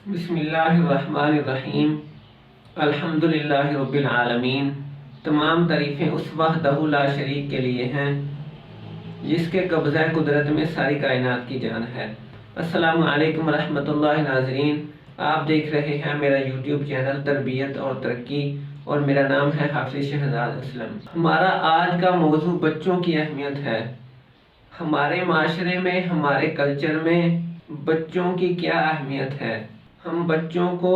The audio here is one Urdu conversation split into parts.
بسم اللہ الرحمن الرحیم الحمدللہ رب العالمین۔ تمام تعریفیں اس وحدہ لا شریک کے لیے ہیں جس کے قبضہ قدرت میں ساری کائنات کی جان ہے۔ السلام علیکم ورحمۃ اللہ ناظرین، آپ دیکھ رہے ہیں میرا یوٹیوب چینل تربیت اور ترقی اور میرا نام ہے حافظ شہزاد اسلم۔ ہمارا آج کا موضوع بچوں کی اہمیت ہے۔ ہمارے معاشرے میں، ہمارے کلچر میں بچوں کی کیا اہمیت ہے، ہم بچوں کو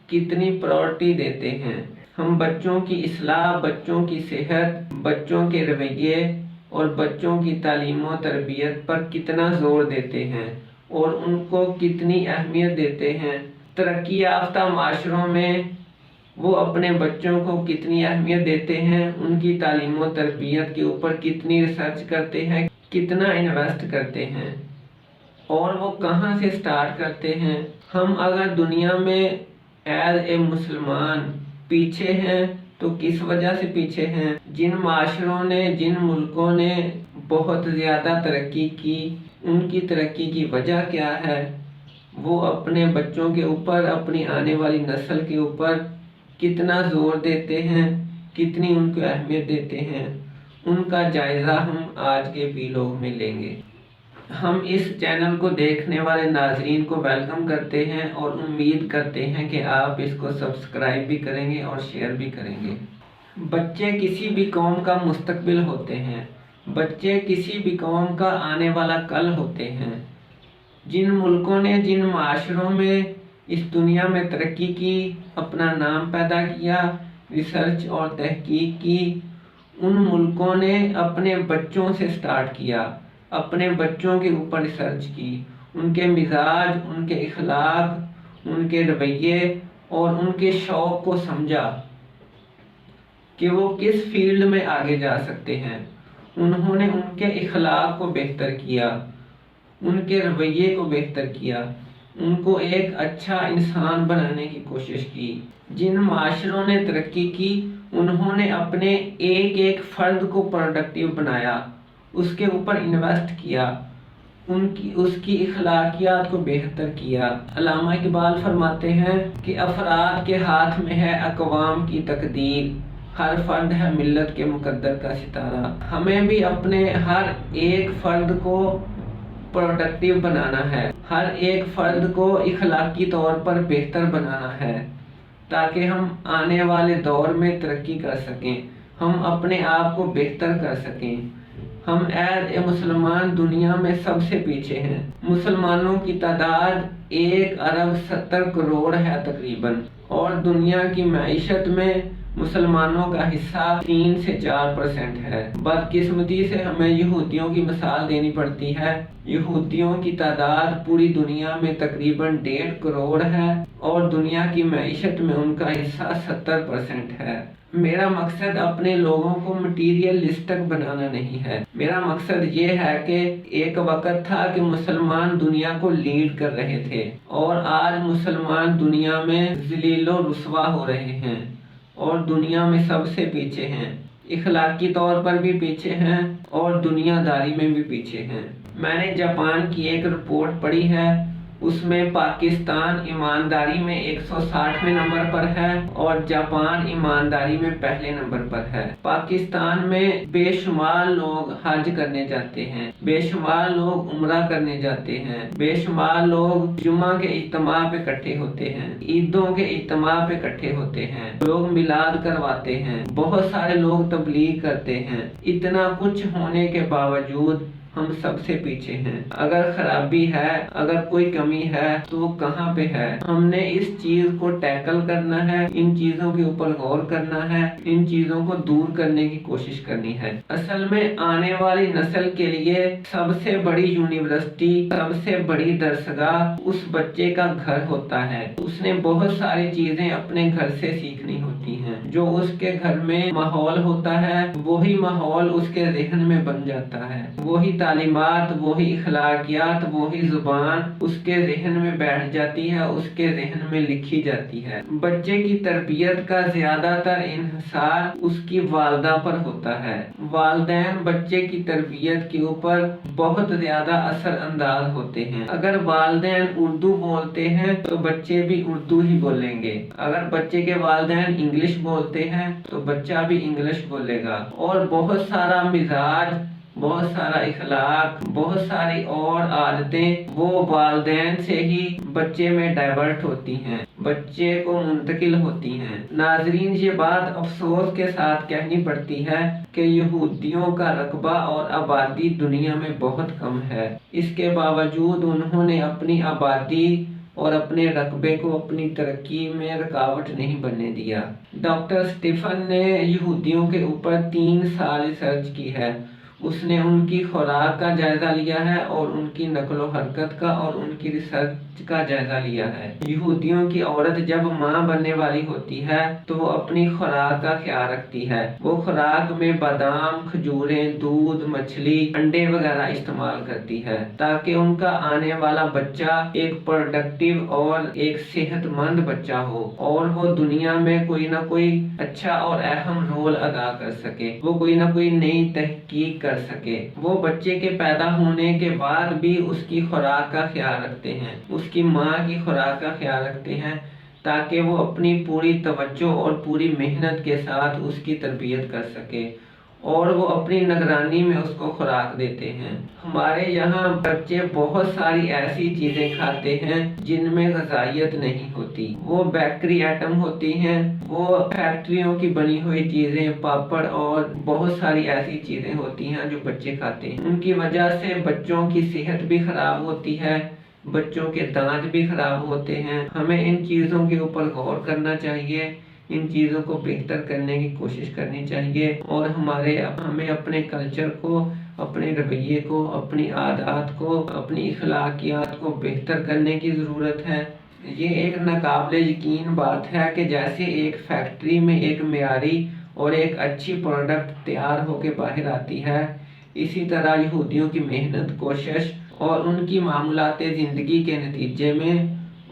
کتنی پرائورٹی دیتے ہیں، ہم بچوں کی اصلاح، بچوں کی صحت، بچوں کے رویے اور بچوں کی تعلیم و تربیت پر کتنا زور دیتے ہیں اور ان کو کتنی اہمیت دیتے ہیں۔ ترقی یافتہ معاشروں میں وہ اپنے بچوں کو کتنی اہمیت دیتے ہیں، ان کی تعلیم و تربیت کے اوپر کتنی ریسرچ کرتے ہیں، کتنا انویسٹ کرتے ہیں اور وہ کہاں سے سٹارٹ کرتے ہیں۔ ہم اگر دنیا میں ایز اے مسلمان پیچھے ہیں تو کس وجہ سے پیچھے ہیں؟ جن معاشروں نے، جن ملکوں نے بہت زیادہ ترقی کی، ان کی ترقی کی وجہ کیا ہے؟ وہ اپنے بچوں کے اوپر، اپنی آنے والی نسل کے اوپر کتنا زور دیتے ہیں، کتنی ان کو اہمیت دیتے ہیں، ان کا جائزہ ہم آج کے ویلوگ میں لیں گے۔ ہم اس چینل کو دیکھنے والے ناظرین کو ویلکم کرتے ہیں اور امید کرتے ہیں کہ آپ اس کو سبسکرائب بھی کریں گے اور شیئر بھی کریں گے۔ بچے کسی بھی قوم کا مستقبل ہوتے ہیں، بچے کسی بھی قوم کا آنے والا کل ہوتے ہیں۔ جن ملکوں نے، جن معاشروں میں اس دنیا میں ترقی کی، اپنا نام پیدا کیا، ریسرچ اور تحقیق کی، ان ملکوں نے اپنے بچوں سے سٹارٹ کیا، اپنے بچوں کے اوپر ریسرچ کی، ان کے مزاج، ان کے اخلاق، ان کے رویے اور ان کے شوق کو سمجھا کہ وہ کس فیلڈ میں آگے جا سکتے ہیں۔ انہوں نے ان کے اخلاق کو بہتر کیا، ان کے رویے کو بہتر کیا، ان کو ایک اچھا انسان بنانے کی کوشش کی۔ جن معاشروں نے ترقی کی، انہوں نے اپنے ایک ایک فرد کو پروڈکٹیو بنایا، اس کے اوپر انویسٹ کیا، اس کی اخلاقیات کو بہتر کیا۔ علامہ اقبال فرماتے ہیں کہ افراد کے ہاتھ میں ہے اقوام کی تقدیر، ہر فرد ہے ملت کے مقدر کا ستارہ۔ ہمیں بھی اپنے ہر ایک فرد کو پروڈکٹیو بنانا ہے، ہر ایک فرد کو اخلاقی طور پر بہتر بنانا ہے تاکہ ہم آنے والے دور میں ترقی کر سکیں، ہم اپنے آپ کو بہتر کر سکیں۔ ہم ایز اے مسلمان دنیا میں سب سے پیچھے ہیں۔ مسلمانوں کی تعداد 1.70 ارب ہے تقریباً، اور دنیا کی معیشت میں مسلمانوں کا حصہ 3 سے 4% ہے۔ بدقسمتی سے ہمیں یہودیوں کی مثال دینی پڑتی ہے۔ یہودیوں کی تعداد پوری دنیا میں تقریباً 1.5 کروڑ ہے اور دنیا کی معیشت میں ان کا حصہ 70% ہے۔ میرا مقصد اپنے لوگوں کو مٹیریلسٹک بنانا نہیں ہے، میرا مقصد یہ ہے کہ ایک وقت تھا کہ مسلمان دنیا کو لیڈ کر رہے تھے اور آج مسلمان دنیا میں ذلیل و رسوا ہو رہے ہیں اور دنیا میں سب سے پیچھے ہیں، اخلاقی طور پر بھی پیچھے ہیں اور دنیا داری میں بھی پیچھے ہیں۔ میں نے جاپان کی ایک رپورٹ پڑھی ہے، اس میں پاکستان ایمانداری میں 160ویں نمبر پر ہے اور جاپان ایمانداری میں پہلے نمبر پر ہے۔ پاکستان میں بے شمار لوگ حج کرنے جاتے ہیں، بے شمار لوگ عمرہ کرنے جاتے ہیں، بے شمار لوگ جمعہ کے اجتماع پہ اکٹھے ہوتے ہیں، عیدوں کے اجتماع پہ اکٹھے ہوتے ہیں، لوگ میلاد کرواتے ہیں، بہت سارے لوگ تبلیغ کرتے ہیں۔ اتنا کچھ ہونے کے باوجود ہم سب سے پیچھے ہیں۔ اگر خرابی ہے، اگر کوئی کمی ہے تو وہ کہاں پہ ہے؟ ہم نے اس چیز کو ٹیکل کرنا ہے، ان چیزوں کے اوپر غور کرنا ہے، ان چیزوں کو دور کرنے کی کوشش کرنی ہے۔ اصل میں آنے والی نسل کے لیے سب سے بڑی یونیورسٹی، سب سے بڑی درسگاہ اس بچے کا گھر ہوتا ہے۔ اس نے بہت ساری چیزیں اپنے گھر سے سیکھنی ہوتی ہیں۔ جو اس کے گھر میں ماحول ہوتا ہے، وہی ماحول اس کے ذہن میں بن جاتا ہے، وہی تعلیمات، وہی اخلاقیات، وہی زبان اس کے ذہن میں بیٹھ جاتی ہے، اس کے ذہن میں لکھی جاتی ہے۔ بچے کی تربیت کا زیادہ تر انحصار اس کی والدہ پر ہوتا ہے۔ والدین بچے کی تربیت کے اوپر بہت زیادہ اثر انداز ہوتے ہیں۔ اگر والدین اردو بولتے ہیں تو بچے بھی اردو ہی بولیں گے، اگر بچے کے والدین انگلش بولتے ہیں تو بچہ بھی انگلش بولے گا، اور بہت سارا مزاج، بہت سارا اخلاق، بہت ساری اور عادتیں وہ والدین سے ہی بچے میں ڈائیورٹ ہوتی ہیں، بچے کو منتقل ہوتی ہیں۔ ناظرین، یہ بات افسوس کے ساتھ کہنی پڑتی ہے کہ یہودیوں کا رقبہ اور آبادی دنیا میں بہت کم ہے، اس کے باوجود انہوں نے اپنی آبادی اور اپنے رقبے کو اپنی ترقی میں رکاوٹ نہیں بننے دیا۔ ڈاکٹر اسٹیفن نے یہودیوں کے اوپر 3 سال ریسرچ کی ہے۔ اس نے ان کی خوراک کا جائزہ لیا ہے اور ان کی نقل و حرکت کا اور ان کی ریسرچ کا جائزہ لیا ہے۔ یہودیوں کی عورت جب ماں بننے والی ہوتی ہے تو وہ اپنی خوراک کا خیال رکھتی ہے، وہ خوراک میں بادام، کھجوریں، دودھ، مچھلی، انڈے وغیرہ استعمال کرتی ہے تاکہ ان کا آنے والا بچہ ایک پروڈکٹیو اور ایک صحت مند بچہ ہو، اور وہ دنیا میں کوئی نہ کوئی اچھا اور اہم رول ادا کر سکے، وہ کوئی نہ کوئی نئی تحقیق کر سکے۔ وہ بچے کے پیدا ہونے کے بعد بھی اس کی خوراک کا خیال رکھتے ہیں، اس کی ماں کی خوراک کا خیال رکھتے ہیں تاکہ وہ اپنی پوری توجہ اور پوری محنت کے ساتھ اس کی تربیت کر سکے، اور وہ اپنی نگرانی میں اس کو خوراک دیتے ہیں۔ ہمارے یہاں بچے بہت ساری ایسی چیزیں کھاتے ہیں جن میں غذائیت نہیں ہوتی، وہ بیکری آئٹم ہوتی ہیں، وہ فیکٹریوں کی بنی ہوئی چیزیں، پاپڑ اور بہت ساری ایسی چیزیں ہوتی ہیں جو بچے کھاتے ہیں۔ ان کی وجہ سے بچوں کی صحت بھی خراب ہوتی ہے، بچوں کے دانت بھی خراب ہوتے ہیں۔ ہمیں ان چیزوں کے اوپر غور کرنا چاہیے، ان چیزوں کو بہتر کرنے کی کوشش کرنی چاہیے، اور ہمیں اپنے کلچر کو، اپنے رویے کو، اپنی عادات کو، اپنی اخلاقیات کو بہتر کرنے کی ضرورت ہے۔ یہ ایک ناقابل یقین بات ہے کہ جیسے ایک فیکٹری میں ایک معیاری اور ایک اچھی پروڈکٹ تیار ہو کے باہر آتی ہے، اسی طرح یہودیوں کی محنت، کوشش اور ان کی معمولات زندگی کے نتیجے میں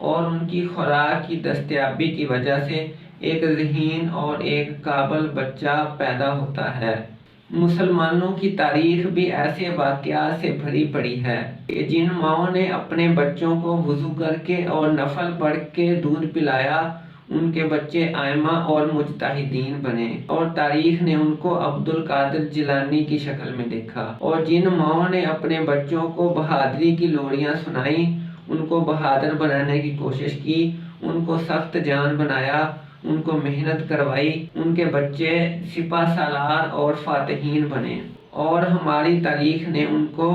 اور ان کی خوراک کی دستیابی کی وجہ سے ایک ذہین اور ایک قابل بچہ پیدا ہوتا ہے۔ مسلمانوں کی تاریخ بھی ایسے واقعات سے بھری پڑی ہے کہ جن ماؤں نے اپنے بچوں کو وضو کر کے اور نفل پڑھ کے دودھ پلایا، ان کے بچے ائمہ اور مجتہدین بنے، اور تاریخ نے ان کو عبد القادر جیلانی کی شکل میں دیکھا۔ اور جن ماؤں نے اپنے بچوں کو بہادری کی لوریاں سنائیں، ان کو بہادر بنانے کی کوشش کی، ان کو سخت جان بنایا، ان کو محنت کروائی، ان کے بچے سپہ سالار اور فاتحین بنے، اور ہماری تاریخ نے ان کو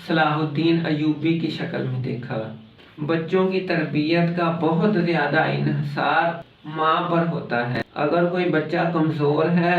صلاح الدین ایوبی کی شکل میں دیکھا۔ بچوں کی تربیت کا بہت زیادہ انحصار ماں پر ہوتا ہے۔ اگر کوئی بچہ کمزور ہے،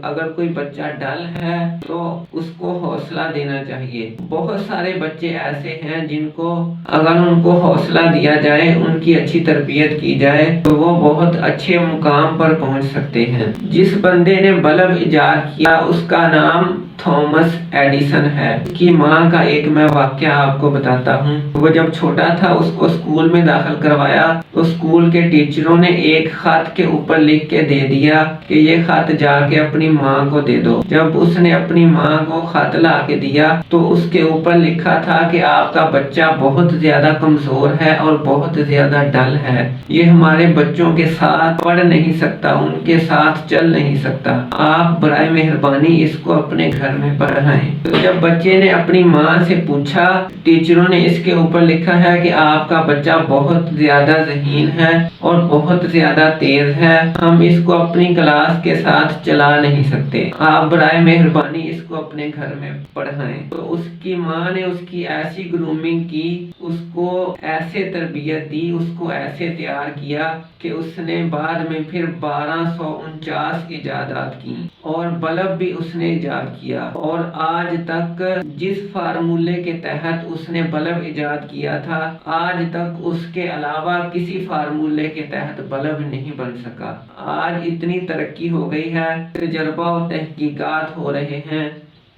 اگر کوئی بچہ ڈل ہے تو اس کو حوصلہ دینا چاہیے۔ بہت سارے بچے ایسے ہیں جن کو اگر ان کو حوصلہ دیا جائے، ان کی اچھی تربیت کی جائے تو وہ بہت اچھے مقام پر پہنچ سکتے ہیں۔ جس بندے نے بلب ایجاد کیا اس کا نام تھامس ایڈیسن ہے۔ اس کی ماں کا ایک میں واقعہ آپ کو بتاتا ہوں۔ وہ جب چھوٹا تھا اس کو اسکول میں داخل کروایا تو اسکول کے ٹیچروں نے ایک خط کے اوپر لکھ کے دے دیا کہ یہ خط جا کے اپنی ماں کو دے دو۔ جب اس نے اپنی ماں کو خط لا کے دیا تو اس کے اوپر لکھا تھا کہ آپ کا بچہ بہت زیادہ کمزور ہے اور بہت زیادہ ڈل ہے، یہ ہمارے بچوں کے ساتھ پڑھ نہیں سکتا، ان کے ساتھ چل نہیں سکتا، آپ برائے مہربانی اس کو اپنے گھر میں پڑھائیں۔ تو جب بچے نے اپنی ماں سے پوچھا، ٹیچروں نے اس کے اوپر لکھا ہے کہ آپ کا بچہ بہت زیادہ ذہین ہے اور بہت زیادہ تیز ہے، ہم اس کو اپنی کلاس کے ساتھ چلا نہیں سکتے، آپ برائے مہربانی اس کو اپنے گھر میں پڑھائیں۔ تو اس کی ماں نے اس کی ایسی گرومنگ کی، اس کو ایسے تربیت دی، اس کو ایسے تیار کیا کہ اس نے بعد میں پھر 1249 ایجادات کی، اور بلب بھی اس نے ایجاد کیا، اور آج تک جس فارمولے کے تحت اس نے بلب ایجاد کیا تھا، آج تک اس کے علاوہ کسی فارمولے کے تحت بلب نہیں بن سکا۔ آج اتنی ترقی ہو گئی ہے، تجربہ و تحقیقات ہو رہے ہیں،